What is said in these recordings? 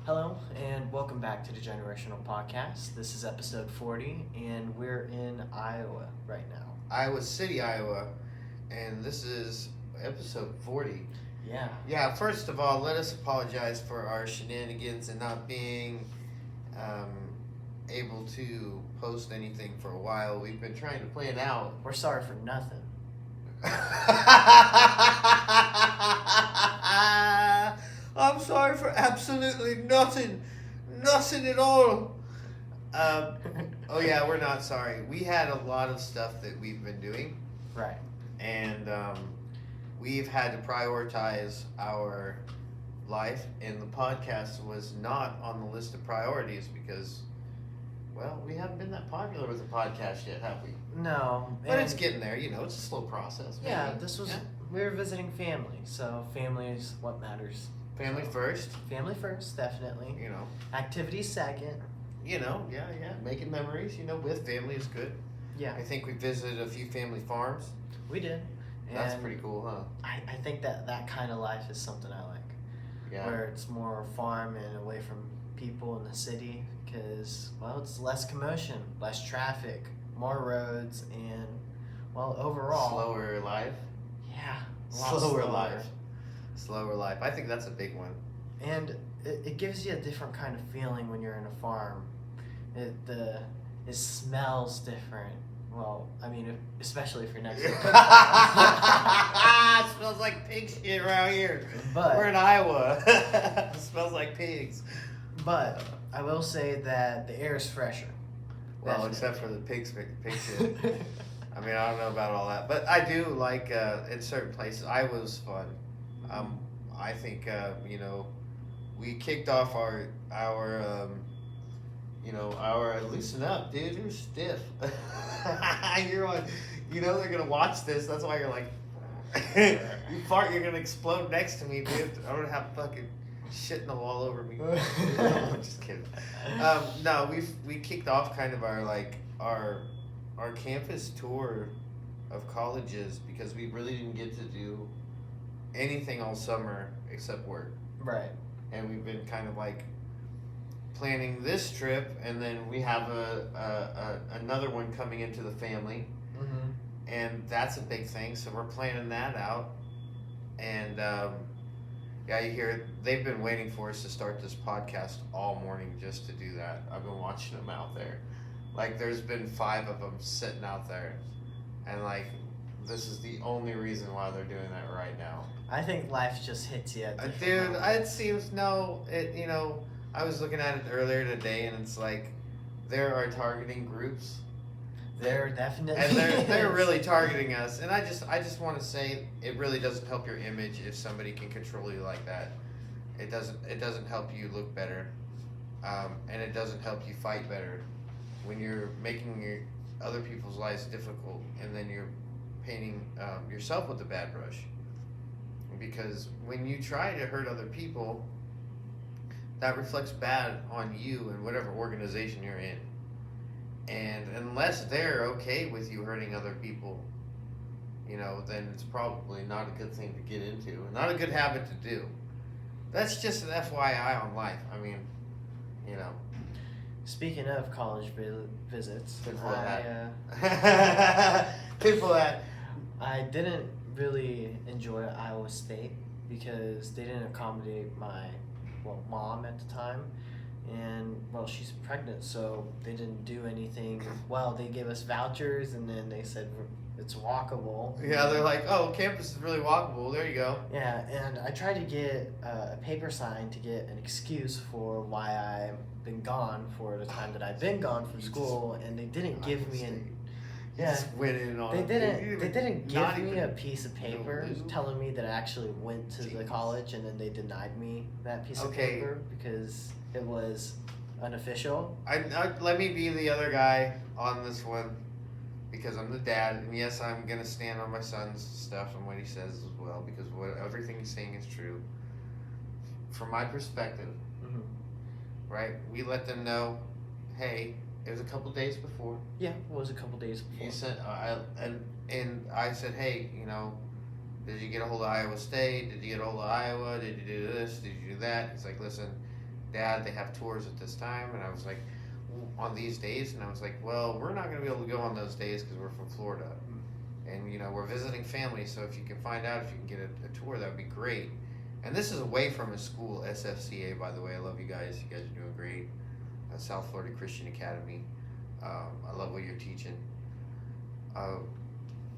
Hello, and welcome back to the Generational Podcast. This is episode 40, and we're in Iowa right now. Iowa City, Iowa, and this is episode 40. Yeah. Yeah, first of all, let us apologize for our shenanigans and not being able to post anything for a while. We've been trying to plan out. We're sorry for nothing. I'm sorry for absolutely nothing. Nothing at all. Oh yeah, we're not sorry. We had a lot of stuff that we've been doing, Right. and we've had to prioritize our life, and the podcast was not on the list of priorities because, well, we haven't been that popular with the podcast yet, have we? No. But it's getting there. It's a slow process. Yeah, maybe. this was. Yeah. We were visiting family, so family is what matters. Family first. Family first, definitely. Activities second. Yeah. Making memories, with family is good. Yeah, I think we visited a few family farms. we did. And That's pretty cool, huh? I think that kind of life is something I like. Yeah. Where it's more farm and away from people in the city because, well, it's less commotion, less traffic, more roads, and, well, overall. Slower life. Yeah. A lot Slower life. Slower life. I think that's a big one. And it gives you a different kind of feeling when you're in a farm. It smells different. Well, I mean, especially if you're next to a pig farm. It smells like pig shit around here. But We're in Iowa. It smells like pigs. But I will say that the air is fresher. Well, Definitely. except for the pig shit. I mean, I don't know about all that, but I do like in certain places. Iowa's fun. I think we kicked off our loosen up, dude. You're stiff. You're on. They're gonna watch this. That's why you're like, you fart, you're gonna explode next to me, dude. I'm gonna have fucking shitting all over me. I'm just kidding. No, we kicked off kind of our campus tour of colleges because we really didn't get to do anything all summer except work. Right. And we've been kind of like planning this trip, and then we have another one coming into the family, Mm-hmm. and that's a big thing. So we're planning that out, and yeah, you hear they've been waiting for us to start this podcast all morning just to do that. I've been watching them out there. Like, there's been 5 of them sitting out there, and like, this is the only reason why they're doing that right now. I think life just hits you. Dude, it seems I was looking at it earlier today, and it's like there are targeting groups. They're definitely. And they're really targeting us, and I just want to say it really doesn't help your image if somebody can control you like that. It doesn't help you look better, and it doesn't help you fight better when you're making other people's lives difficult, and then you're painting yourself with a bad brush. Because when you try to hurt other people, that reflects bad on you and whatever organization you're in. And unless they're okay with you hurting other people, then it's probably not a good thing to get into. Not a good habit to do. That's just an FYI on life. I mean, Speaking of college visits, people that I didn't really enjoy Iowa State because they didn't accommodate my mom at the time, and she's pregnant, so they didn't do anything. Well, they gave us vouchers, and then they said it's walkable. Yeah, they're like, oh, campus is really walkable. There you go. Yeah, and I tried to get a paper sign to get an excuse for why I've been gone for the time that I've been gone from school, and they didn't give me an. Yeah, just went in on they it. didn't Not give me even- a piece of paper No. telling me that I actually went to the Jeez. college, and then they denied me that piece of Okay. paper because it was unofficial. Let me be the other guy on this one because I'm the dad, and yes, I'm gonna stand on my son's stuff and what he says as well because everything he's saying is true. From my perspective, Mm-hmm. right? We let them know, hey, it was a couple days before. Yeah, it was a couple days before. He said, and I said, hey, did you get a hold of Iowa State? Did you get a hold of Iowa? Did you do this? Did you do that? He's like, listen, Dad, they have tours at this time, and I was like, on these days, and I was like, well, we're not gonna be able to go on those days because we're from Florida, and you know we're visiting family. So if you can find out if you can get a tour, that would be great. And this is away from a school, SFCA, by the way. I love you guys. You guys are doing great. South Florida Christian Academy. I love what you're teaching.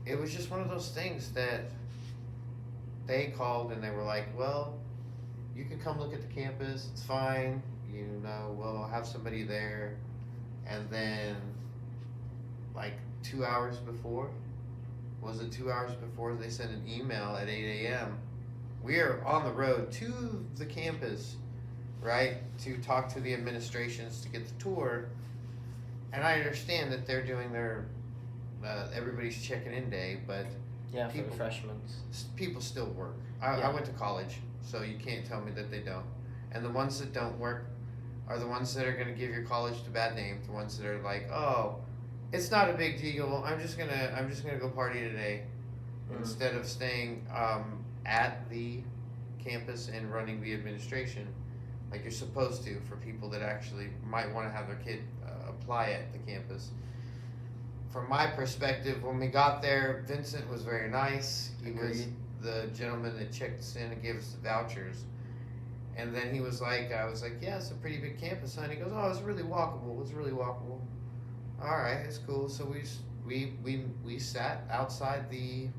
It was just one of those things that they called and they were like, well, you can come look at the campus. It's fine. You know, we'll have somebody there. And then, like 2 hours before, was it 2 hours before, they sent an email at 8 a.m. We are on the road to the campus, right, to talk to the administrations to get the tour. And I understand that they're doing their, everybody's checking in day, but Yeah, for people, the freshmen. people still work. I went to college, so you can't tell me that they don't. And the ones that don't work are the ones that are going to give your college a bad name. The ones that are like, oh, it's not a big deal. I'm just gonna go party today, instead of staying at the campus and running the administration like you're supposed to for people that actually might want to have their kid apply at the campus. From my perspective, when we got there, Vincent was very nice. He was the gentleman that checked us in and gave us the vouchers. And then he was like, I was like, yeah, it's a pretty big campus, huh? And he goes, oh, it's really walkable. It's really walkable. All right, it's cool. So we sat outside the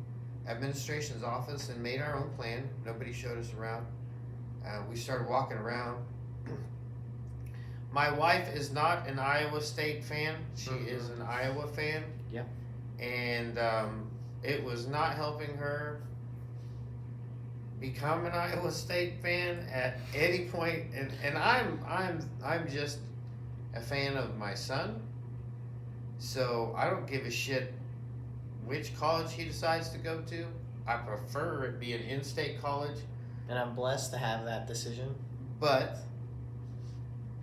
administration's office and made our own plan. Nobody showed us around. We started walking around. My wife is not an Iowa State fan. She is an Iowa fan. Yeah. And it was not helping her become an Iowa State fan at any point. And I'm just a fan of my son. So I don't give a shit which college he decides to go to. I prefer it be an in-state college. And I'm blessed to have that decision. But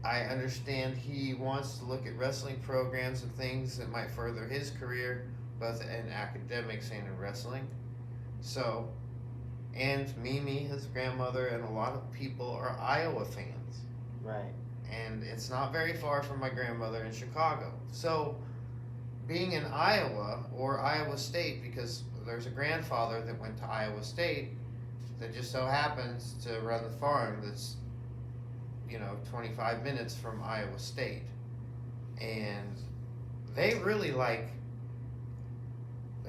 I understand he wants to look at wrestling programs and things that might further his career, both in academics and in wrestling. So, and Mimi, his grandmother, and a lot of people are Iowa fans. Right. And it's not very far from my grandmother in Chicago. So, being in Iowa or Iowa State, because there's a grandfather that went to Iowa State that just so happens to run the farm that's, 25 minutes from Iowa State. And they really I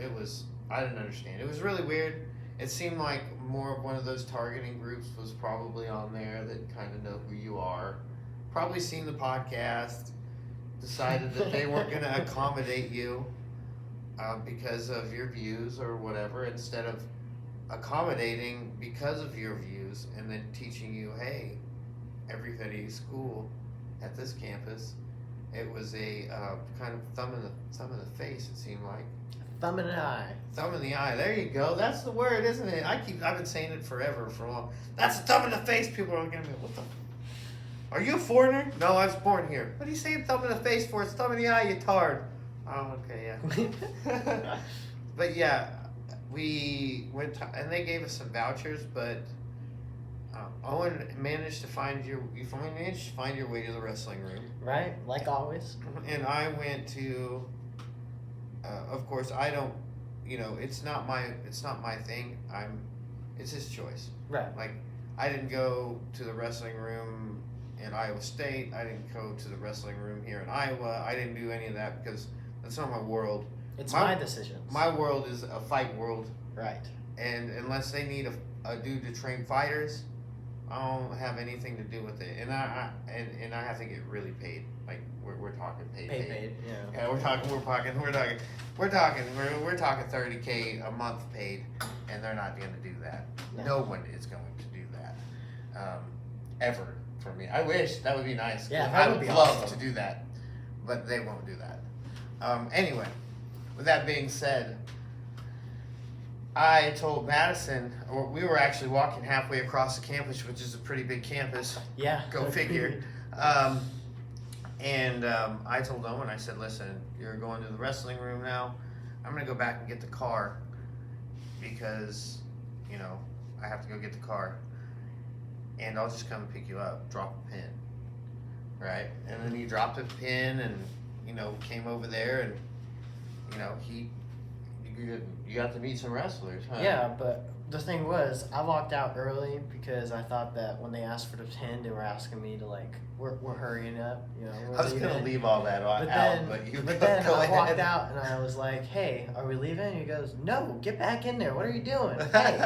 didn't understand. It was really weird. It seemed like more of one of those targeting groups was probably on there that kind of know who you are. Probably seen the podcast, decided that they weren't going to accommodate you because of your views or whatever, instead of accommodating because of your views and then teaching you, hey, everybody's cool at this campus. It was a kind of thumb in the face, it seemed like. Thumb in the eye. Thumb in the eye. There you go. That's the word, isn't it? I've been saying it forever, for long. That's a thumb in the face. People are looking at me. What the? Are you a foreigner? No, I was born here. What are you saying thumb in the face for? It's thumb in the eye, you tard. Oh, okay, yeah. But yeah, we went to, and they gave us some vouchers, but Owen managed to find your way to the wrestling room. Right, like always. And I went to. Of course, I don't. It's not my thing. It's his choice. Right. Like, I didn't go to the wrestling room in Iowa State. I didn't go to the wrestling room here in Iowa. I didn't do any of that because that's not my world. It's my decision. My world is a fight world. Right. And unless they need a dude to train fighters, I don't have anything to do with it. And I have to get really paid. Like we're talking paid. Yeah. Yeah, we're talking $30K a month paid, and they're not going to do that. No one is going to do that, ever for me. I wish that would be nice. Yeah, I would love awesome to do that, but they won't do that. Anyway, with that being said, I told Madison, or we were actually walking halfway across the campus, which is a pretty big campus. Yeah. Go figure. And I told Owen, I said, listen, you're going to the wrestling room now. I'm going to go back and get the car because, I have to go get the car. And I'll just come and pick you up, drop a pin. right? And then he dropped a pin and, you know, came over there and, you know, you got to meet some wrestlers, huh? Yeah, but the thing was, I walked out early because I thought that when they asked for the pin, they were asking me to like, we're hurrying up, you know. I was gonna leave all that out, but you But go then I walked ahead. out and I was like, "Hey, are we leaving?" And he goes, "No, get back in there. What are you doing? Hey,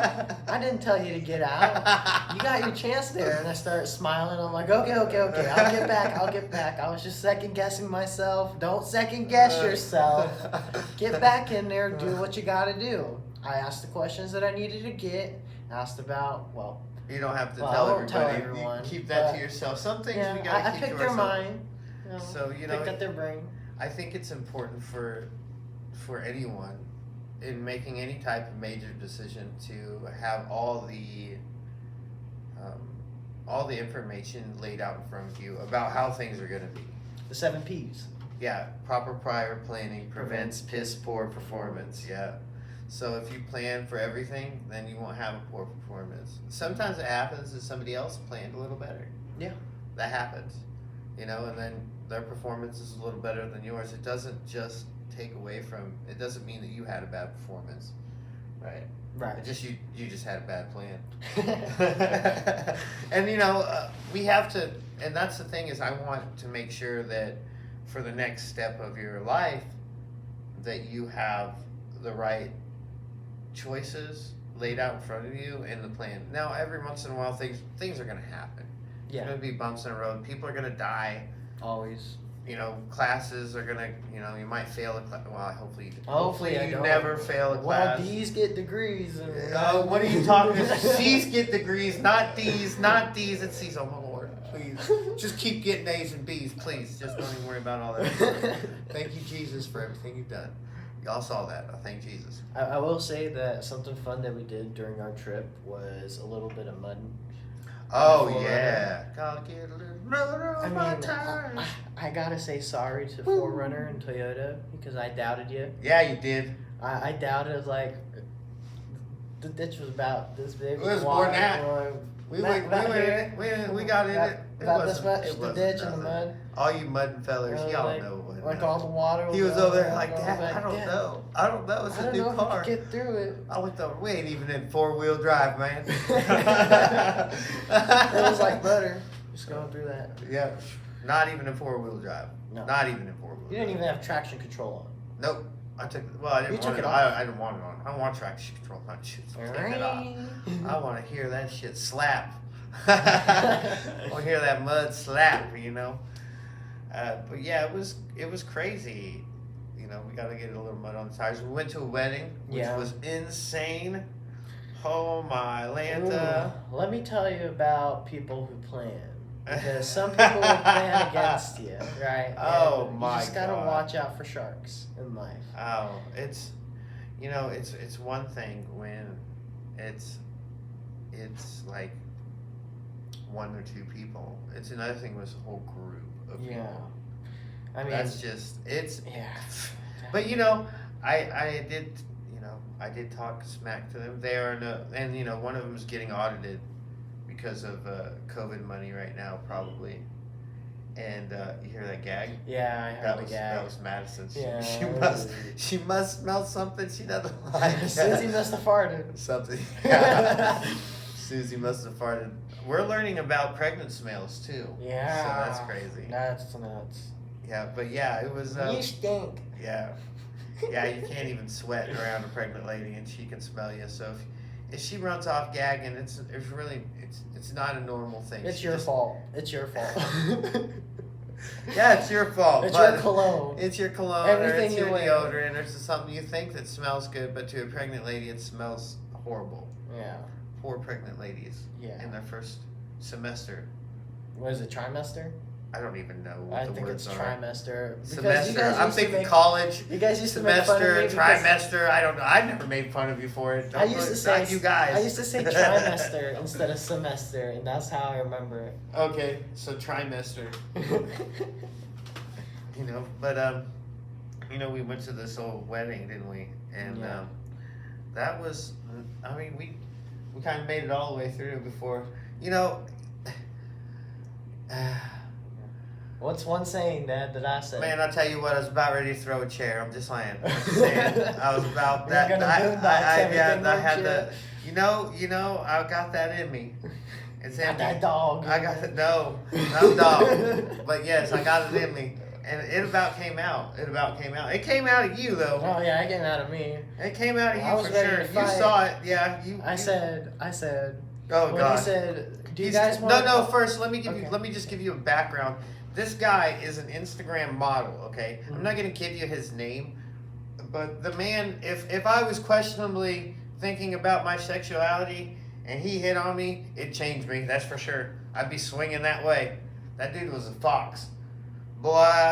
I didn't tell you to get out. You got your chance there." And I started smiling. I'm like, "Okay. I'll get back. I was just second guessing myself. Don't second guess yourself. Get back in there. Do what you got to do." I asked the questions that I needed to get. Asked about, well, You don't have to Well, tell I won't tell everybody. everyone, You keep that but- to yourself. Some things yeah, we gotta I keep picked to their ourselves. mind. You know, So, you know, picked at their brain. I think it's important for anyone in making any type of major decision to have all the information laid out in front of you about how things are going to be. The 7 P's. Yeah, proper prior planning prevents piss poor performance. Yeah. So if you plan for everything, then you won't have a poor performance. Sometimes it happens that somebody else planned a little better. Yeah. That happens. You know, and then their performance is a little better than yours. It doesn't just take away from, it doesn't mean that you had a bad performance. Right? Right. It just you just had a bad plan. And you know, we have to, and that's the thing is I want to make sure that for the next step of your life that you have the right choices laid out in front of you in the plan. Now, every once in a while, things are going to happen. There's Yeah. going to be bumps in the road. People are going to die. Always. You know, classes are going to, you know, you might fail a class. Well, hopefully I you don't. never fail a class. Well, D's get degrees. And Oh, what are you talking? C's get degrees, not D's, not D's and C's. Oh my Lord, please, just keep getting A's and B's, please. Just don't even worry about all that. Thank you, Jesus, for everything you've done. Y'all saw that. I thank Jesus. I will say that something fun that we did during our trip was a little bit of mud. Oh Before- yeah, gotta get a little mother I on mean, my tires. I gotta say sorry to Forerunner and Toyota because I doubted you. Yeah, you did. I doubted, like, the ditch was about this big. It was more than that. Or We not- went, not we here. we got in it. It About this wasn't- much, it the wasn't ditch and the nothing. mud. All you mud fellers, y'all like, know what. Like all the water. He was over there going, like I was that. I don't "Dad, know. I don't know. It's I a don't new know if car. we could get through it. I went over. We ain't even in 4-wheel drive, man. It was like butter. Just going through that. Yeah, not even in 4-wheel drive. No. Not even in 4-wheel. You didn't even have traction control Nope. I took. Well, I didn't You want took it. it off. I didn't want it on. I don't want traction control. I should take it off. on. I want to hear that shit slap. I want to hear that mud slap. You know. But yeah, it was crazy. You know, we got to get a little mud on the tires. We went to a wedding, which Yeah. was insane. Oh my Lanta. Ooh, let me tell you about people who plan. Because some people will plan against you, right? Oh, And my You just gotta God. watch out for sharks in life. Oh, it's, you know, it's one thing when it's like one or two people. It's another thing when it's a whole group of Yeah. people. I mean, That's just it's. yeah. But you know, I did talk smack to them. They are no, and you know, one of them is getting audited because of COVID money right now, probably. And you hear that gag? Yeah, I heard That the was gag. that was Madison. Yeah. She must smell something she doesn't like. Susie must have farted. Something. Susie must have farted. We're learning about pregnant smells too. Yeah. So that's crazy. That's nuts. Yeah, but yeah, it was. You stink. Yeah. Yeah, you can't even sweat around a pregnant lady, and she can smell you. So if she runs off gagging, it's really it's not a normal thing. It's She your just- fault. It's your fault. Yeah, it's your fault. It's but your cologne. It's your cologne, Everything or it's your you wear. deodorant, or it's something you think that smells good, but to a pregnant lady, it smells horrible. Yeah. Poor pregnant ladies Yeah. in their first semester. What is it, trimester? I don't even know what I the think words it's are. trimester. Because you Semester. guys I'm used to thinking make- college. You guys used to make fun of Semester, me because trimester. I don't know. I never made fun of you for it. I used to say not you guys. I used to say trimester instead of semester, and that's how I remember it. Okay, so trimester. You know, but you know, we went to this old wedding, didn't we? And Yeah. that was, I mean, we kind of made it all the way through before, you know. What's one saying, Dad, that I said? Man, I'll tell you what, I was about ready to throw a chair. I'm just saying. I'm just saying. I was about You're that. gonna boombox I everything, had weren't the, you know, I got that in me. It's in Got me. that dog. I got it. No, not dog. But yes, I got it in me. And it about came out. It came out of you, though. Oh yeah, it came out of me. It came out of I you was for ready sure. to You fight. saw it. Yeah. I said. Oh, when God. he said, "Do you He's- guys want?" No. First, let me Okay. just give you a background. This guy is an Instagram model. Okay, I'm not gonna give you his name, but the man, if I was questionably thinking about my sexuality and he hit on me, it changed me. That's for sure. I'd be swinging that way. That dude was a fox. Boy,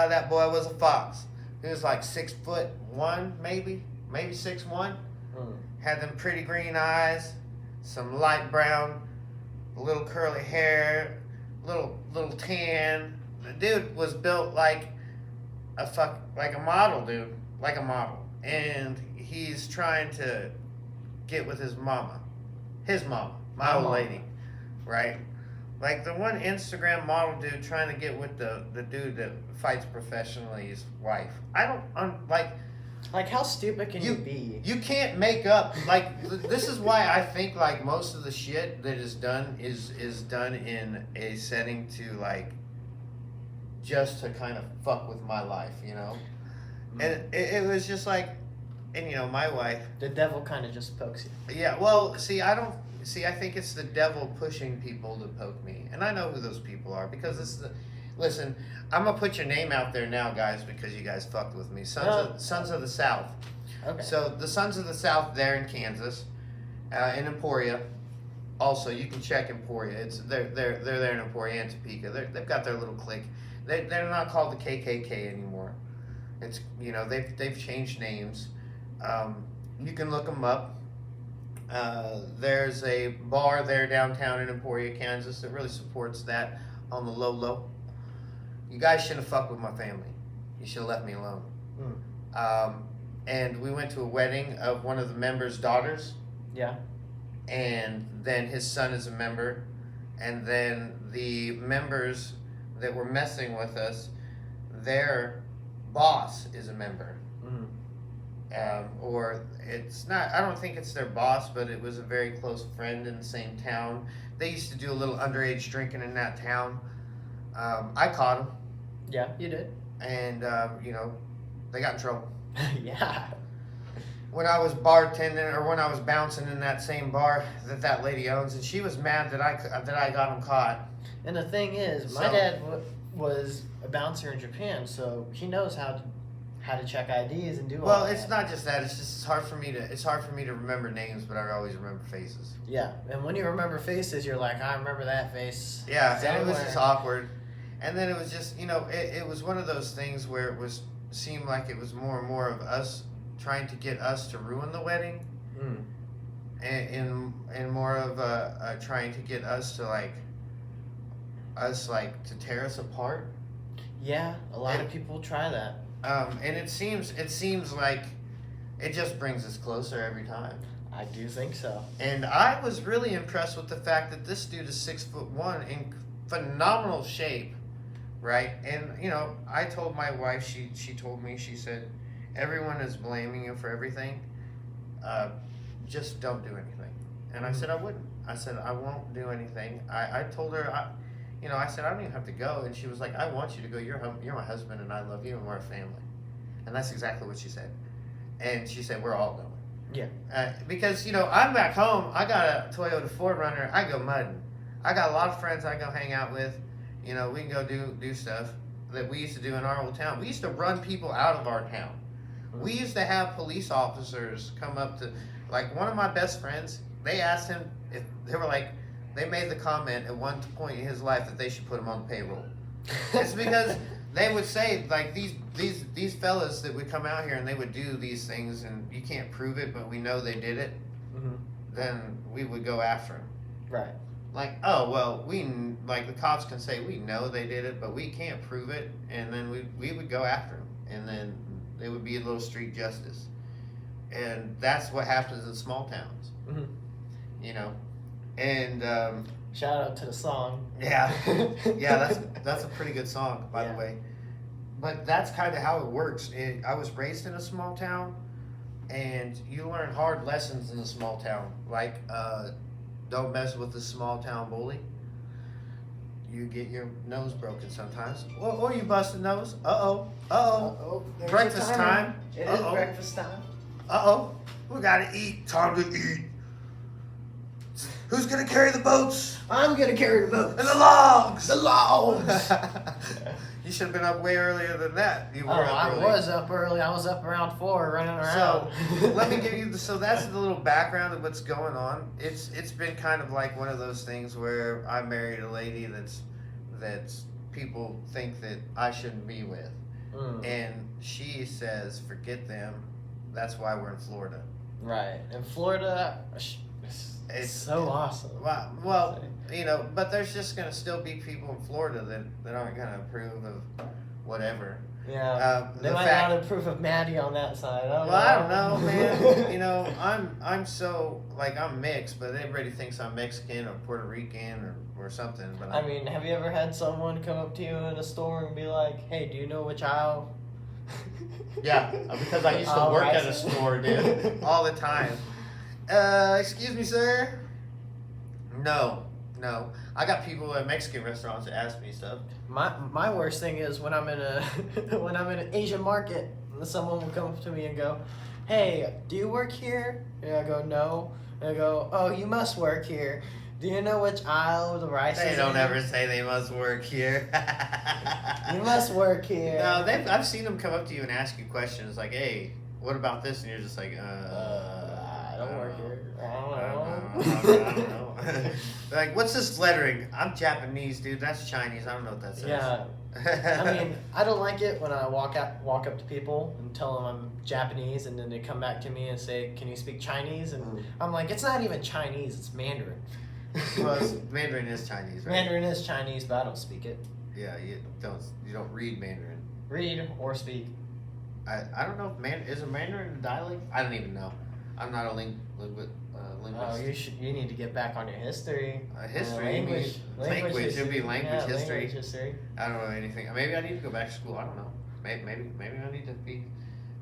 that boy was a fox. He was like 6'1", maybe 6'1". Mm. Had them pretty green eyes, some light brown, little curly hair, little tan. The dude was built like a model, dude, like a model. And he's trying to get with his mama, my old lady, right? Like the one Instagram model dude trying to get with the dude that fights professionally, his wife. I don't Like, how stupid can you be? You can't make up this is why I think like most of the shit that is done is done in a setting to like just to kind of fuck with my life, you know. And it was just like, and you know, my wife. The devil kind of just pokes you. Yeah, well, I think it's the devil pushing people to poke me, and I know who those people are because it's the. Listen, I'm gonna put your name out there now, guys, because you guys fucked with me. Sons of the South. Okay. So the Sons of the South there in Kansas, in Emporia. Also, you can check Emporia. They're there in Emporia and Topeka. They've got their little clique. They're not called the KKK anymore. It's they've changed names. You can look them up. There's a bar there downtown in Emporia, Kansas that really supports that on the low. You guys shouldn't have fucked with my family. You should have left me alone. And we went to a wedding of one of the members' daughters. Yeah. And then his son is a member. And then the members that were messing with us, their boss is a member. Or it's not, I don't think it's their boss, but it was a very close friend in the same town. They used to do a little underage drinking in that town. I caught them. Yeah, you did. And, they got in trouble. Yeah. When I was bartending or when I was bouncing in that same bar that lady owns, and she was mad that I got them caught. And the thing is, my dad was a bouncer in Japan, so he knows how to check IDs and do all that. Well, it's not just that. It's just it's hard for me to remember names, but I always remember faces. Yeah, and when you remember faces, you're like, I remember that face. Yeah, and it was Somewhere. just awkward. And then it was just, it was one of those things where seemed like it was more and more of us trying to get us to ruin the wedding, and more of trying to get us to to tear us apart. Yeah, a lot of people try that. And it seems like it just brings us closer every time. I do think so. And I was really impressed with the fact that this dude is 6'1" in phenomenal shape, right? And I told my wife, she told me, she said, everyone is blaming you for everything. Just don't do anything. And I said I wouldn't. I said I won't do anything. I told her I said I don't even have to go, and she was like, I want you to go. You're my husband, and I love you, and we're a family. And that's exactly what she said. And she said we're all going. Yeah. Because I'm back home. I got a Toyota 4Runner. I go mudding. I got a lot of friends I go hang out with. We can go do stuff that we used to do in our old town. We used to run people out of our town. We used to have police officers come up to, like, one of my best friends. They asked him if they made the comment at one point in his life that they should put him on payroll. It's because they would say, like, these fellas that would come out here and they would do these things and you can't prove it, but we know they did it. Then we would go after them. Right. Like, oh, well, the cops can say we know they did it, but we can't prove it, and then we would go after them, and then it would be a little street justice. And that's what happens in small towns. And Shout out to the song. Yeah, yeah, that's a pretty good song, by the way. But that's kind of how it works. I was raised in a small town, and you learn hard lessons in a small town, like don't mess with the small town bully. You get your nose broken sometimes, or you bust a nose. There's Breakfast your timer. time. It is Uh-oh. breakfast time. We gotta eat. Time to eat. Who's gonna carry the boats I'm gonna carry the boat. and the logs? The logs. You should have been up way earlier than that. You were Oh, up I early. was up early. I was up around 4 running around. So let me give you so that's the little background of what's going on. It's been kind of like one of those things where I married a lady that's people think that I shouldn't be with, and she says forget them. That's why we're in Florida. Right. In Florida, it's so awesome. Well, you know, but there's just gonna still be people in Florida that aren't gonna approve of whatever. Yeah. They the might fact- not approve of Maddie on that side. I don't know, man. You know, I'm so like I'm mixed, but everybody thinks I'm Mexican or Puerto Rican or something. But I mean, have you ever had someone come up to you in a store and be like, "Hey, do you know which aisle?" yeah, because I used to All work right. at a store, dude, all the time. Excuse me, sir. No. I got people at Mexican restaurants that ask me stuff. My worst thing is when I'm in a when I'm in an Asian market, and someone will come up to me and go, "Hey, do you work here?" And I go, "No." And I go, "Oh, you must work here. Do you know which aisle the rice They is don't in?" ever say they must work here. You must work here. No, I've seen them come up to you and ask you questions like, "Hey, what about this?" And you're just like, I don't work here. I I don't don't know. Like, what's this lettering? I'm Japanese, dude. That's Chinese. I don't know what that says. Yeah. I mean, I don't like it when I walk up to people and tell them I'm Japanese, and then they come back to me and say, "Can you speak Chinese?" And I'm like, "It's not even Chinese; it's Mandarin." Well, Mandarin is Chinese, right? Mandarin is Chinese, but I don't speak it. Yeah, you don't read Mandarin. Read or speak. I don't know if is a Mandarin a dialect? I don't even know. I'm not a linguist. Oh, you need to get back on your history. History, you mean language. It'd be language history. Language history. I don't know anything. Maybe I need to go back to school. I don't know. Maybe I need to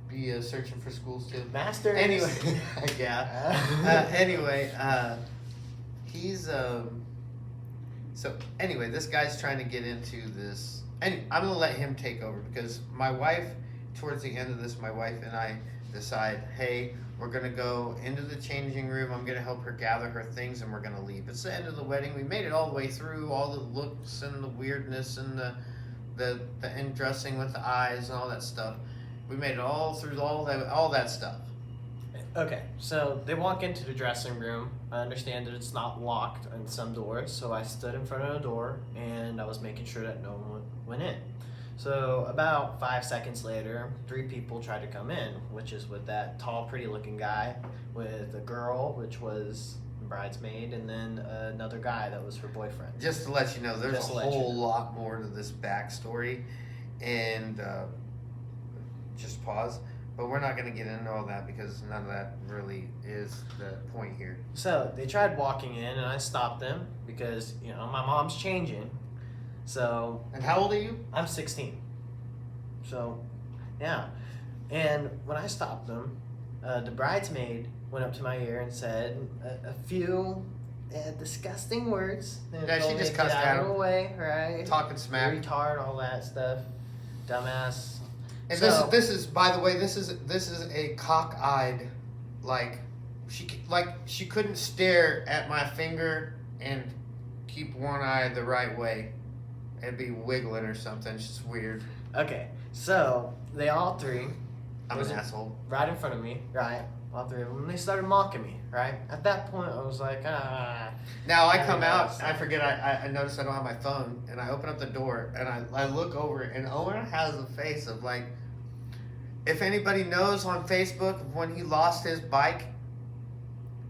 be searching for schools too. Masters. Anyway, yeah. Anyway, he's So anyway, this guy's trying to get into this, and I'm gonna let him take over because my wife, towards the end of this, my wife and I decide, hey, we're gonna go into the changing room. I'm gonna help her gather her things, and we're gonna leave. It's the end of the wedding. We made it all the way through, all the looks and the weirdness and the end dressing with the eyes and all that stuff. We made it all through all that stuff. Okay, so they walk into the dressing room. I understand that it's not locked on some doors, so I stood in front of the door and I was making sure that no one went in. So about 5 seconds later, 3 people tried to come in, which is with that tall, pretty-looking guy, with a girl, which was the bridesmaid, and then another guy that was her boyfriend. Just to let you know, there's Just a to let you whole know. lot more to this backstory, and just pause. But we're not going to get into all that because none of that really is the point here. So they tried walking in, and I stopped them because, you know, my mom's changing. So And how old are you? I'm 16. So, yeah. And when I stopped them, the bridesmaid went up to my ear and said a few disgusting words. And Yeah, she told me just to get cussed out at of him. the way, right? Talking smack. Retard, all that stuff. Dumbass. And So- this is by the way, this is a cockeyed, like she couldn't stare at my finger and keep one eye the right way. It'd be wiggling or something. It's just weird. Okay, so they all 3, I'm Was an it- asshole. right in front of me, right? All 3 of them. They started mocking me, right? At that point, I was like, Now I Yeah, come no, out, it's I not- forget I notice I don't have my phone, and I open up the door, and I look over, and Owen has a face of like, if anybody knows on Facebook when he lost his bike,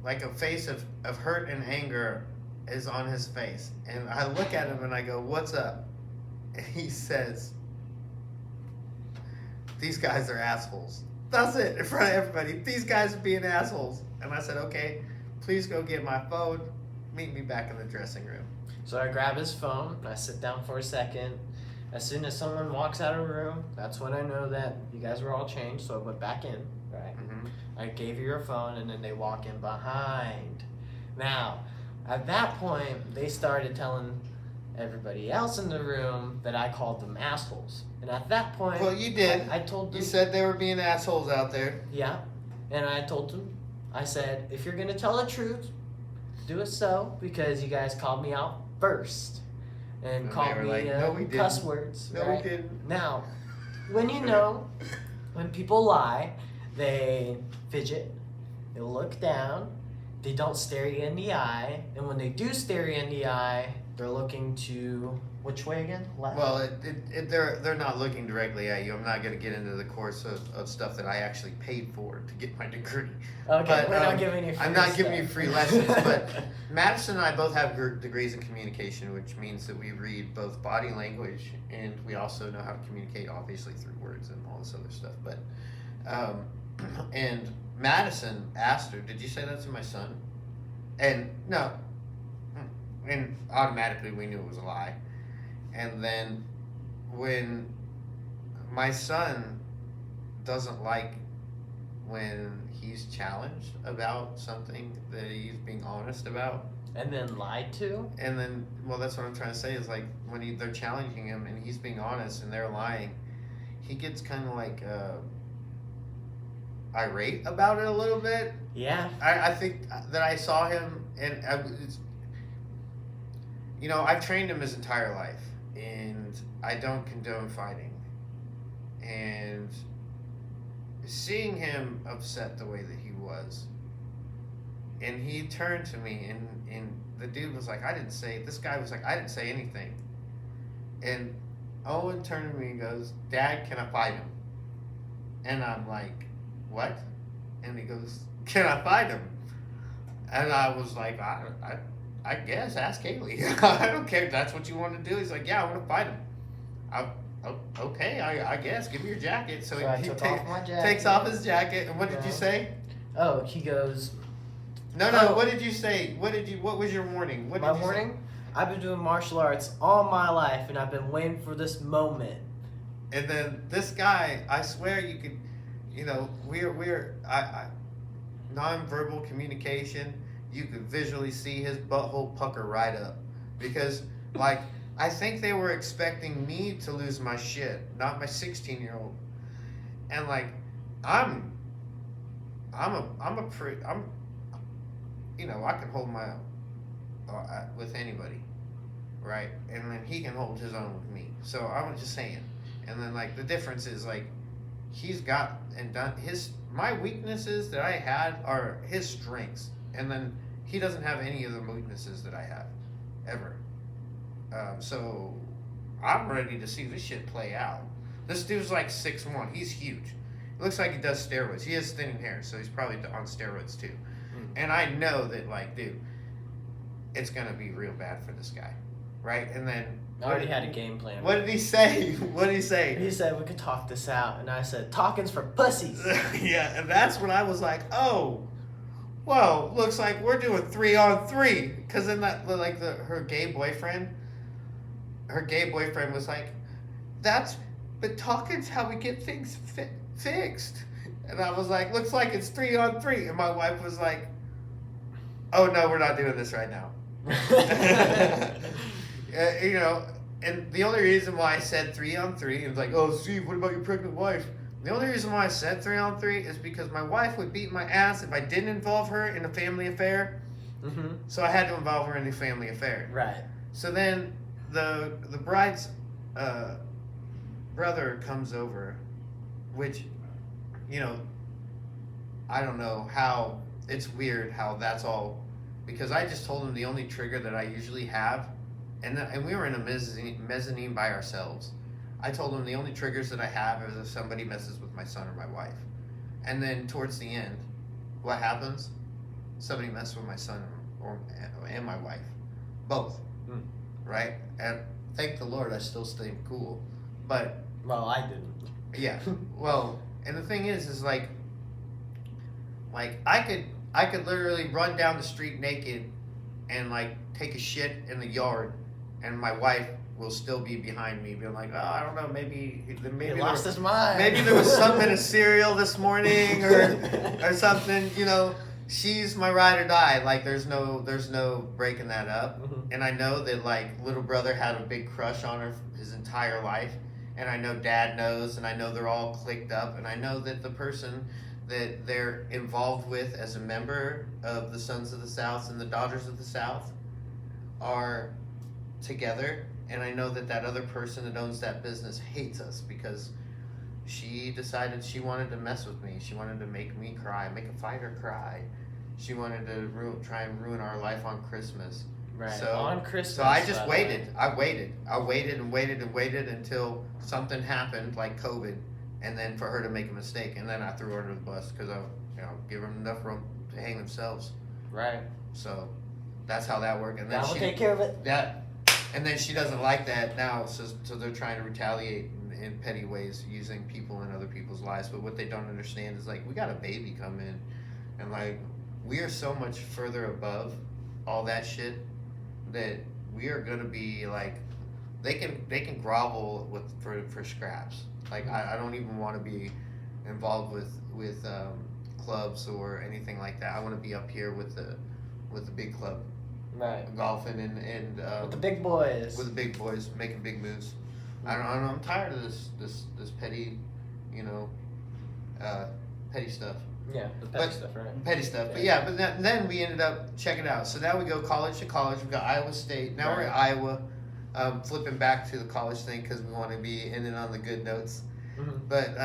like a face of hurt and anger is on his face. And I look at him and I go, "What's up?" And he says, "These guys are assholes." That's it, in front of everybody. These guys are being assholes. And I said, "Okay, please go get my phone. Meet me back in the dressing room." So I grab his phone, I sit down for a second. As soon as someone walks out of the room, that's when I know that you guys were all changed, so I went back in, right? Mm-hmm. I gave you your phone, and then they walk in behind. Now, at that point, they started telling everybody else in the room that I called them assholes. And at that point, Well, you did. I told them, You said they were being assholes out there. yeah, and I told them, I said, if you're gonna tell the truth, do it so, because you guys called me out first. And And called they were me like, "No, we cuss didn't. words. No, right? we didn't. Now, when you know, when people lie, they fidget, they look down, they don't stare you in the eye, and when they do stare you in the eye, they're looking to which way again? Left? Well, they're not looking directly at you. I'm not going to get into the course of stuff that I actually paid for to get my degree. Okay, but, we're not giving you free I'm not stuff. giving you free lessons, but Madison and I both have degrees in communication, which means that we read both body language and we also know how to communicate, obviously, through words and all this other stuff. But, and Madison asked her, "Did you say that to my son?" And no. And automatically we knew it was a lie. And then when my son doesn't like when he's challenged about something that he's being honest about, And then lied to? and then, well, that's what I'm trying to say is like when they're challenging him and he's being honest and they're lying, he gets kind of like irate about it a little bit. Yeah. I think that I saw him, and I've trained him his entire life, and I don't condone fighting. And seeing him upset the way that he was, and he turned to me, and the dude was like, this guy was like, "I didn't say anything." And Owen turned to me and goes, "Dad, can I fight him?" And I'm like, "What?" And he goes, "Can I fight him?" And I was like, I guess, ask Kaylee. I don't care if that's what you want to do. He's like, "Yeah, I want to fight him." Okay, I guess. Give me your jacket. So I he took off my jacket. takes off his jacket. And what did Yeah. you say? Oh, he goes, No, Oh. what did you say? What was your warning? What did my you say? warning? I've been doing martial arts all my life, and I've been waiting for this moment. And then this guy, I swear you could, we're non-verbal communication. You could visually see his butthole pucker right up, because like I think they were expecting me to lose my shit, not my 16-year-old. And like I can hold my own with anybody, right? And then he can hold his own with me. So I was just saying. And then like the difference is like he's got and done my weaknesses that I had are his strengths, and then he doesn't have any of the weaknesses that I have ever. So I'm ready to see this shit play out. This dude's like 6'1". He's huge. It looks like he does steroids. He has thinning hair, so he's probably on steroids too. And I know that, like, dude, it's gonna be real bad for this guy, right? And then I already had a game plan. what did he say? What did he say? He said we could talk this out, and I said talking's for pussies. Yeah, and that's when I was like, oh, whoa, looks like we're doing 3-on-3. Because then her gay boyfriend was like, but talking's how we get things fixed. And I was like, looks like it's 3-on-3. And my wife was like, oh no, we're not doing this right now. And the only reason why I said 3-on-3, and like, oh, Steve, what about your pregnant wife? The only reason why I said 3-on-3 is because my wife would beat my ass if I didn't involve her in a family affair. Mm-hmm. So I had to involve her in a family affair. Right. So then the bride's brother comes over, which, I don't know how, it's weird how that's all, because I just told him the only trigger that I usually have, and we were in a mezzanine by ourselves. I told him the only triggers that I have is if somebody messes with my son or my wife. And then towards the end, what happens? Somebody messes with my son and my wife. Both. Mm. Right? And thank the Lord I still stayed cool. But, Well, I didn't. yeah. Well, and the thing is like I could literally run down the street naked and like take a shit in the yard, and my wife will still be behind me, being like, oh, I don't know, maybe He lost his mind. maybe there was something in cereal this morning or something. You know, she's my ride or die. Like there's no breaking that up. Mhm. And I know that like little brother had a big crush on her his entire life, and I know dad knows, and I know they're all clicked up, and I know that the person that they're involved with as a member of the Sons of the South and the Daughters of the South are together, and I know that that other person that owns that business hates us because she decided she wanted to mess with me. She wanted to make me cry, make a fighter cry. She wanted to try and ruin our life on Christmas. Right. So, on Christmas. So I just by the waited. way. I waited and waited until something happened, like COVID, and then for her to make a mistake, and then I threw her under the bus because I, give them enough room to hang themselves. Right. So that's how that worked. And then That will take care of it. and then she doesn't like that now, so they're trying to retaliate in petty ways using people in other people's lives. But what they don't understand is like we got a baby come in, and like we are so much further above all that shit that we are gonna be like they can grovel for scraps. Like I don't even want to be involved with clubs or anything like that. I want to be up here with the big club. Right. Golfing and With the big boys. with the big boys making big moves. I don't know. I'm tired of this petty, petty stuff. Yeah, the petty stuff, right? Petty stuff. But yeah, but then we ended up checking it out. So now we go college to college. We've got Iowa State. Now we're at Iowa. Flipping back to the college thing because we want to be ending on the good notes. Mm-hmm. But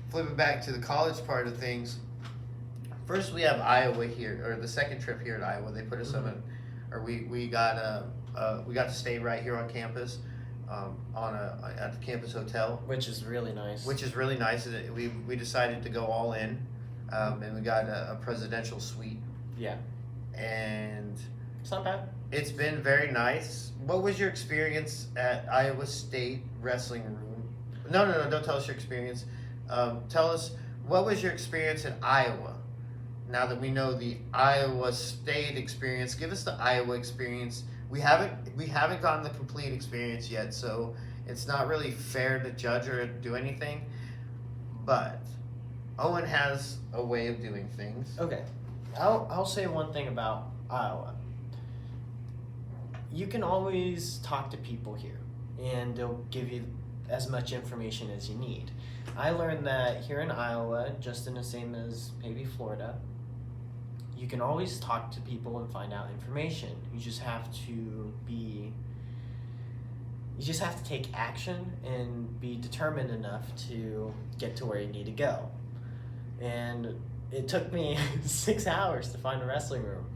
flipping back to the college part of things. First, we have Iowa here, or the second trip here at Iowa. They put us on we got to stay right here on campus, at the campus hotel, Which is really nice. which is really nice. We decided to go all in, and we got a presidential suite, Yeah. and It's not bad. it's been very nice. What was your experience at Iowa State wrestling room? No, don't tell us your experience. Tell us what was your experience in Iowa. Now that we know the Iowa State experience, give us the Iowa experience. We haven't gotten the complete experience yet, so it's not really fair to judge or do anything. But Owen has a way of doing things. Okay. I'll say one thing about Iowa. You can always talk to people here, and they'll give you as much information as you need. I learned that here in Iowa, just in the same as maybe Florida, you can always talk to people and find out information. You just have to take action and be determined enough to get to where you need to go. And it took me 6 hours to find a wrestling room.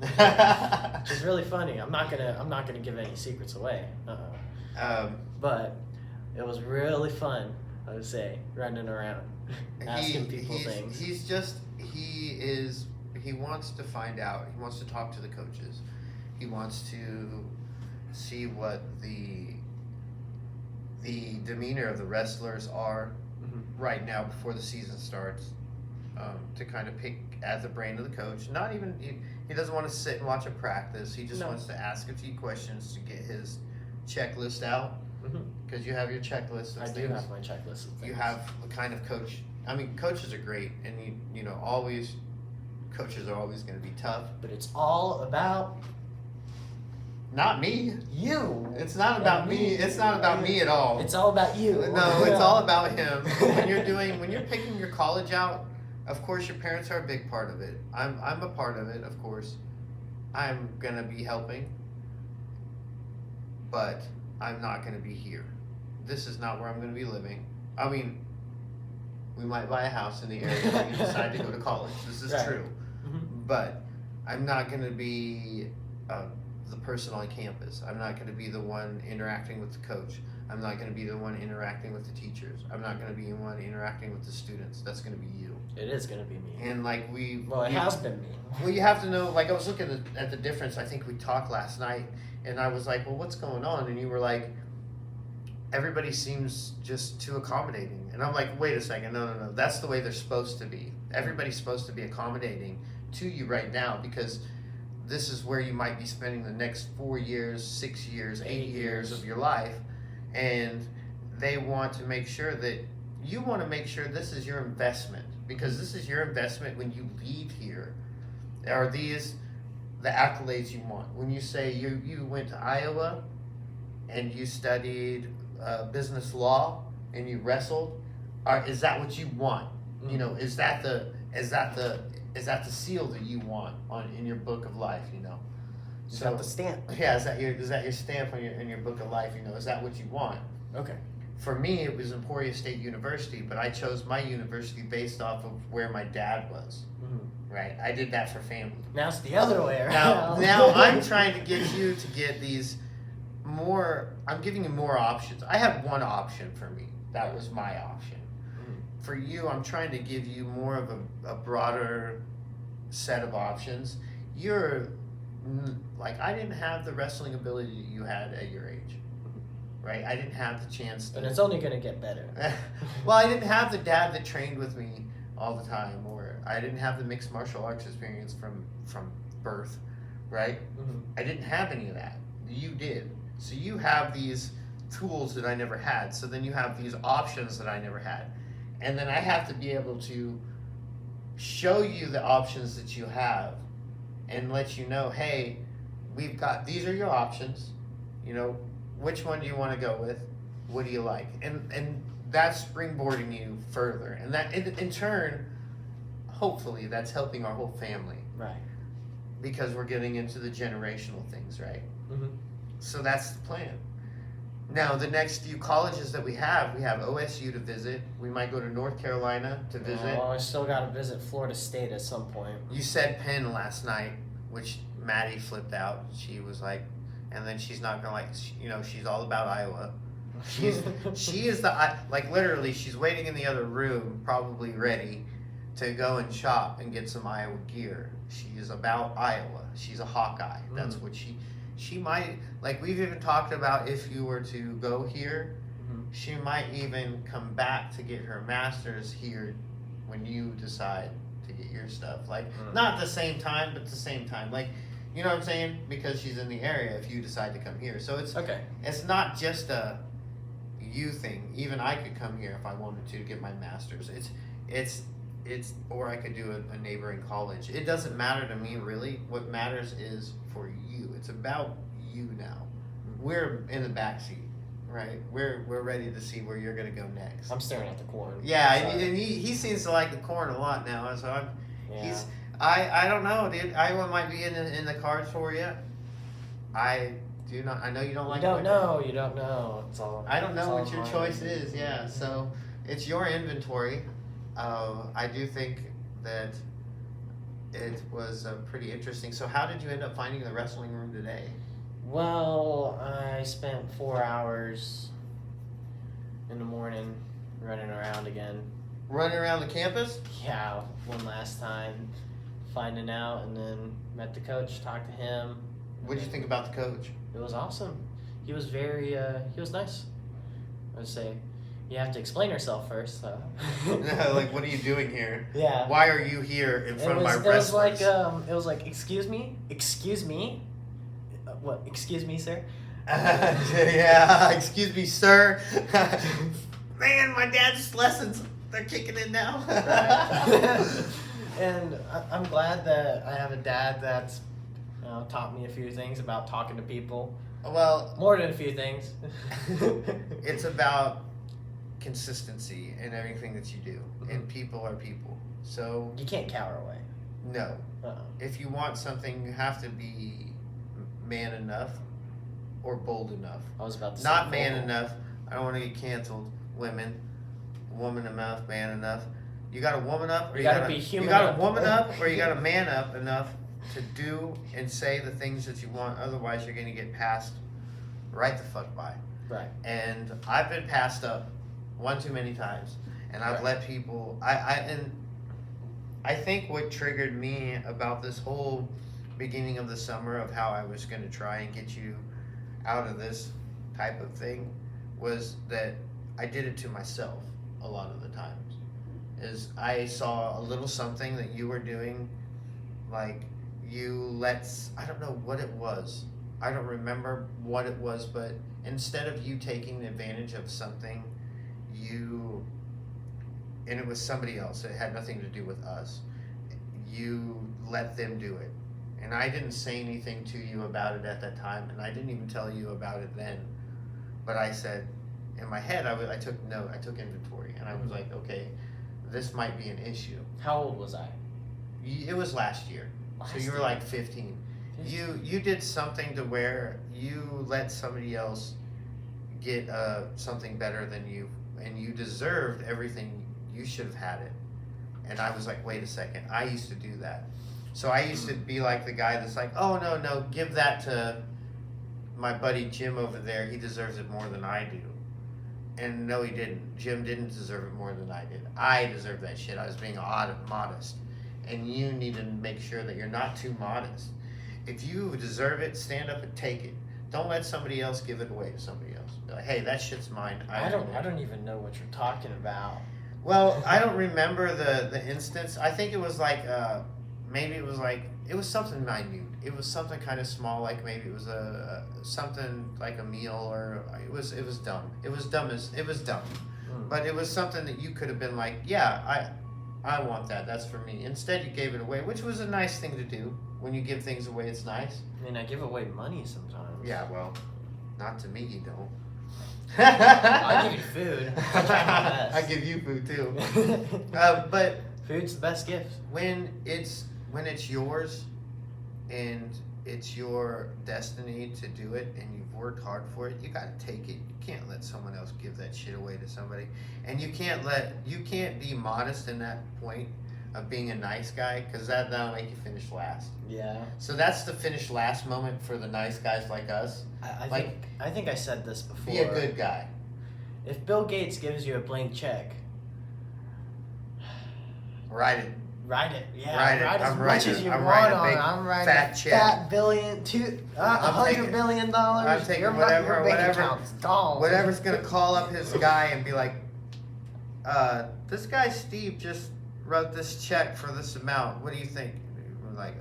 Which is really funny. I'm not gonna give any secrets away. But it was really fun, I would say, running around asking people things. He wants to find out. He wants to talk to the coaches. He wants to see what the demeanor of the wrestlers are right now before the season starts. To kind of pick at the brain of the coach. Not even he doesn't want to sit and watch a practice. He just wants to ask a few questions to get his checklist out. Because you have your checklist. I do have my checklist. You have the kind of coach. I mean, coaches are great, and coaches are always going to be tough. But it's all about not me. You. It's not about me. It's not about me at all. It's all about you. No, it's all about him. When you're picking your college out, of course your parents are a big part of it. I'm a part of it, of course. I'm gonna be helping, but I'm not gonna be here. This is not where I'm gonna be living. I mean, we might buy a house in the area when we decide to go to college. This is true. But I'm not gonna be the person on campus. I'm not gonna be the one interacting with the coach. I'm not going to be the one interacting with the teachers. I'm not going to be the one interacting with the students. That's going to be you. It is going to be me. And like it has been me. Well, you have to know, like I was looking at the difference. I think we talked last night, and I was like, well, what's going on? And you were like, everybody seems just too accommodating. And I'm like, wait a second. No. That's the way they're supposed to be. Everybody's supposed to be accommodating to you right now because this is where you might be spending the next 4 years, 6 years, 8 8 years years. of your life, and they want to make sure that you want to make sure this is your investment, because this is your investment when you leave here. Are these the accolades you want? When you say you went to Iowa and you studied business law and you wrestled, is that what you want? You know, is that the seal that you want in your book of life? You know, Is that the stamp? yeah, is that your stamp in your book of life? You know, is that what you want? Okay. For me, it was Emporia State University, but I chose my university based off of where my dad was. Right, I did that for family. Now it's the other way around. Now I'm trying to get you to get these more. I'm giving you more options. I had one option for me. That was my option. For you, I'm trying to give you more of a broader set of options. You're like, I didn't have the wrestling ability that you had at your age, right? I didn't have the chance to. And it's only gonna get better. Well, I didn't have the dad that trained with me all the time, or I didn't have the mixed martial arts experience from birth, right? I didn't have any of that. You did. So you have these tools that I never had. So then you have these options that I never had. And then I have to be able to show you the options that you have and let you know, hey, we've got, these are your options. You know, which one do you want to go with? What do you like? And that's springboarding you further. And that in turn, hopefully that's helping our whole family. Right. Because we're getting into the generational things, right? So that's the plan. Now, the next few colleges that we have OSU to visit. We might go to North Carolina to visit. Well, I still got to visit Florida State at some point. You said Penn last night, which Maddie flipped out. She was like, and then she's not gonna she's all about Iowa. She is like literally, she's waiting in the other room, probably ready to go and shop and get some Iowa gear. She is about Iowa. She's a Hawkeye. That's what she might, like, we've even talked about, if you were to go here, she might even come back to get her master's here when you decide to get your stuff. Like, not at the same time, but at the same time. Like, you know what I'm saying? Because she's in the area if you decide to come here. So it's okay. It's not just a you thing. Even I could come here if I wanted to get my master's. It's or I could do a neighboring college. It doesn't matter to me, really. What matters is for you. It's about you now. We're in the backseat, right? We're ready to see where you're gonna go next. I'm staring at the corn. Yeah, and he seems to like the corn a lot now. So I don't know, dude. Iowa might be in the cards for you. I do not. I know you don't like. You don't know. It's all. I don't know what your mine. choice is. Yeah, so it's your inventory. I do think that it was pretty interesting. So how did you end up finding the wrestling room today? Well, I spent 4 hours in the morning running around again. Running around the campus? Yeah, one last time, finding out, and then met the coach, talked to him. What did you think about the coach? It was awesome. He was very, he was nice. I would say, you have to explain yourself first. So. Like, what are you doing here? Yeah. Why are you here in front of my wrestlers? wrestlers? It was like, excuse me? What, excuse me, sir? Yeah, excuse me, sir. Man, my dad's lessons, they're kicking in now. Right. And I'm glad that I have a dad that's taught me a few things about talking to people. Well, More than a few things. it's about consistency in everything that you do, and people are people. So You can't cower away. no, Uh-oh. if you want something, you have to be man enough or bold enough. I was about to Not say man vocal. enough. I don't want to get canceled. Woman enough, man enough. You got to woman up, or You you gotta got be to human you got up. to woman up, or you got to man up enough to do and say the things that you want. Otherwise, you're going to get passed right the fuck by. Right. And I've been passed up one too many times, and I've Right. let people. I think what triggered me about this whole beginning of the summer of how I was going to try and get you out of this type of thing was that I did it to myself a lot of the times. Is I saw a little something that you were doing, like I don't know what it was. I don't remember what it was, but instead of you taking advantage of something, and it was somebody else, it had nothing to do with us, you let them do it. And I didn't say anything to you about it at that time, and I didn't even tell you about it then. But I said, in my head, I took note, I took inventory, and I was like, okay, this might be an issue. How old was I? It was last year. So you were like 15. You did something to where you let somebody else get something better than you, and you deserved everything. You should have had it. And I was like, wait a second, I used to do that. So I used to be like the guy that's like, oh no, give that to my buddy Jim over there. He deserves it more than I do. And no, he didn't. Jim didn't deserve it more than I did. I deserved that shit. I was being modest. And you need to make sure that you're not too modest. If you deserve it, stand up and take it. Don't let somebody else give it away to somebody else. Be like, hey, that shit's mine. I don't even know what you're talking about. Well, I don't remember the instance. I think it was like maybe it was something minute. It was something kind of small, like maybe it was something like a meal, or it was dumb. It was dumb. But it was something that you could have been like, yeah, I want that. That's for me. Instead, you gave it away, which was a nice thing to do. When you give things away, it's nice. I mean, I give away money sometimes. Yeah, well, not to me, you don't. I give you food. I try my best. I give you food too. But food's the best gift. When it's yours, and it's your destiny to do it, and you've worked hard for it, you gotta take it. You can't let someone else give that shit away to somebody, and you can't be modest in that point of being a nice guy, because that'll make you finish last. Yeah. So that's the finish last moment for the nice guys like us. I think I said this before. Be a good guy. If Bill Gates gives you a blank check, write it. Write it. Yeah. Write it. as I'm much writing- as you I'm want writing a on big it. I'm writing fat a check. fat $100 billion. I'm taking your whatever- bank whatever- account's gone. Whatever's gonna call up his guy and be like, this guy Steve just wrote this check for this amount. What do you think? We're like,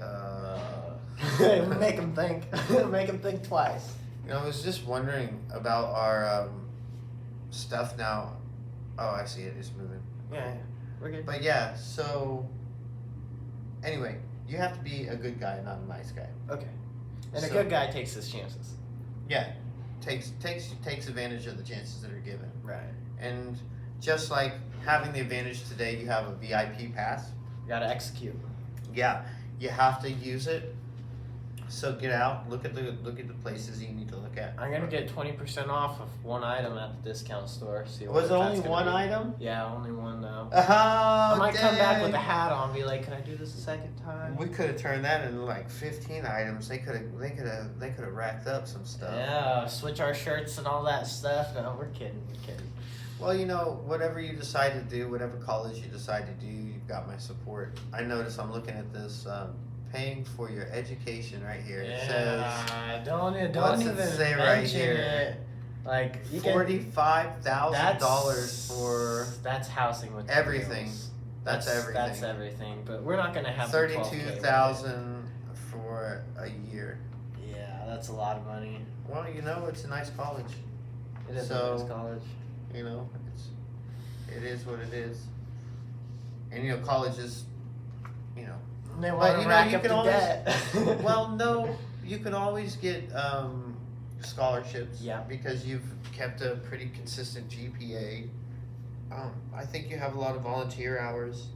Make him think. Make him think twice. I was just wondering about our stuff now. Oh, I see it. It's moving. Yeah, we're good. But yeah, so anyway, you have to be a good guy, not a nice guy. Okay. And a So- good guy takes his chances. Yeah, takes advantage of the chances that are given. Right. And just like having the advantage today, you have a VIP pass. You gotta execute. Yeah, you have to use it. So get out, look at the places you need to look at. I'm gonna get 20% off of one item at the discount store. See Was it what only that's gonna one be. item? Yeah, only one though. Oh, I might come back dang. with a hat on, and be like, "Can I do this a second time?" We could have turned that into like 15 items. They could have racked up some stuff. Yeah, switch our shirts and all that stuff. No, we're kidding. Well, whatever you decide to do, whatever college you decide to do, you've got my support. I notice I'm looking at this paying for your education right here. It says don't what's it even say right mention here? it. Like you can, $45,000 for that's housing with the everything. meals. That's everything. That's everything. But we're not gonna have the 12K with it. $32,000 for a year. Yeah, that's a lot of money. Well, it's a nice college. It is So- a nice college. It is what it is. And college is, They But, want to rack you up can the always- debt. well, no, you can always get scholarships. Yeah. Because you've kept a pretty consistent GPA. I think you have a lot of volunteer hours.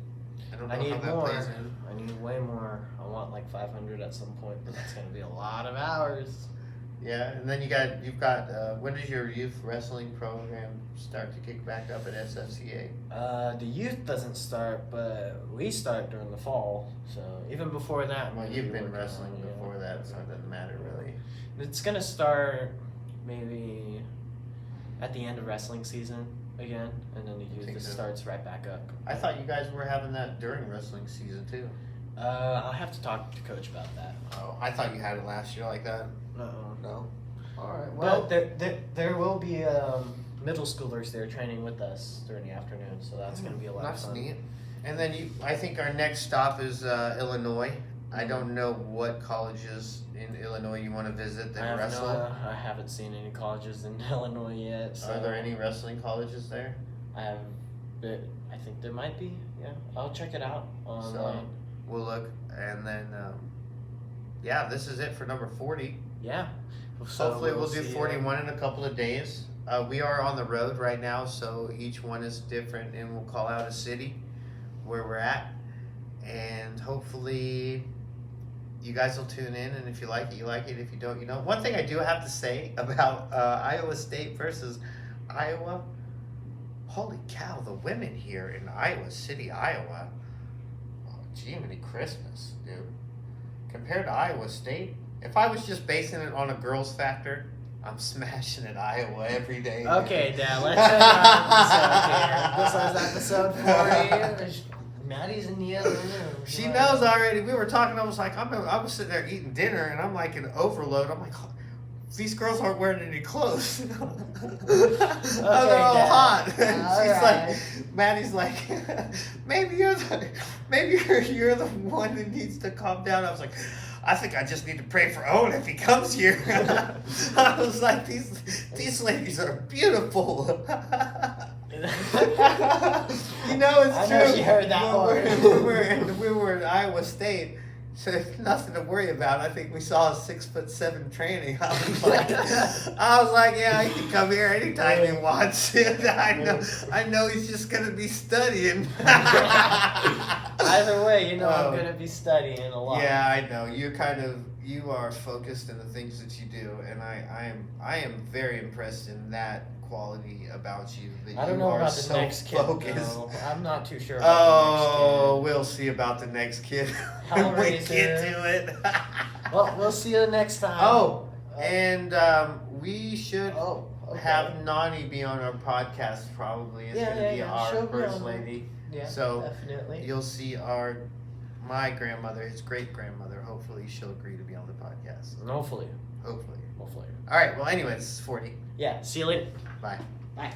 I don't know I need how that more. plays in. I need way more. I want like 500 at some point, but that's gonna be a lot of hours. Yeah, and then you've got when does your youth wrestling program start to kick back up at SFCA? The youth doesn't start, but we start during the fall. So even before that, Well, we'll you've be been working wrestling on it, yeah. before that, so it doesn't matter really. It's gonna start maybe at the end of wrestling season again, and then the youth Think just so. starts right back up. I thought you guys were having that during wrestling season too. I'll have to talk to coach about that. Oh, I thought you had it last year like that. No. All right. Well, there will be middle schoolers there training with us during the afternoon, so that's gonna be a lot of That's fun. neat. And then I think our next stop is Illinois. I don't know what colleges in Illinois you want to visit that I have wrestle. I haven't seen any colleges in Illinois yet. So Are there any wrestling colleges there? I think there might be. Yeah, I'll check it out online. We'll look, and then yeah, this is it for number 40. Yeah. So Hopefully we'll do see, 41 in a couple of days. We are on the road right now, so each one is different, and we'll call out a city where we're at, and hopefully you guys will tune in, and if you like it, you like it. If you don't, you know. One thing I do have to say about Iowa State versus Iowa, holy cow, the women here in Iowa City, Iowa, oh, Jiminy Christmas, dude. Compared to Iowa State, if I was just basing it on a girls factor, I'm smashing at Iowa every day. Okay, Dad, let's end our episode here. This was episode 40. Maddie's in the other room. She knows already. We were talking. I was like, I was sitting there eating dinner, and I'm like in overload. I'm like, oh, these girls aren't wearing any clothes. They're all Dad. hot. All She's right. like, Maddie's like, maybe you're the one that needs to calm down. I was like, I think I just need to pray for Owen if he comes here. I was like, these ladies are beautiful. You know it's I true. know she heard that when we were in Iowa State, so there's nothing to worry about. I think we saw a 6'7" tranny. I was like, yeah, he can come here anytime he wants. I know he's just gonna be studying. Either way, you know I'm gonna be studying a lot. Yeah, I know. You are focused in the things that you do, and I am very impressed in that quality about you. That I don't you know are about the so next kid, focused. though. I'm not too sure about Oh, we'll see about the next kid when we get to it. the next kid. Well, we'll see you next time. Oh, and we should okay. have Nani be on our podcast. Probably is going to be our She'll be first on lady. Yeah, So definitely. you'll see my grandmother, his great grandmother. Hopefully, she'll agree to be on the podcast. Hopefully. Hopefully. Hopefully. All right. Well, anyway, this is 40. Yeah. See you later. Bye. Bye.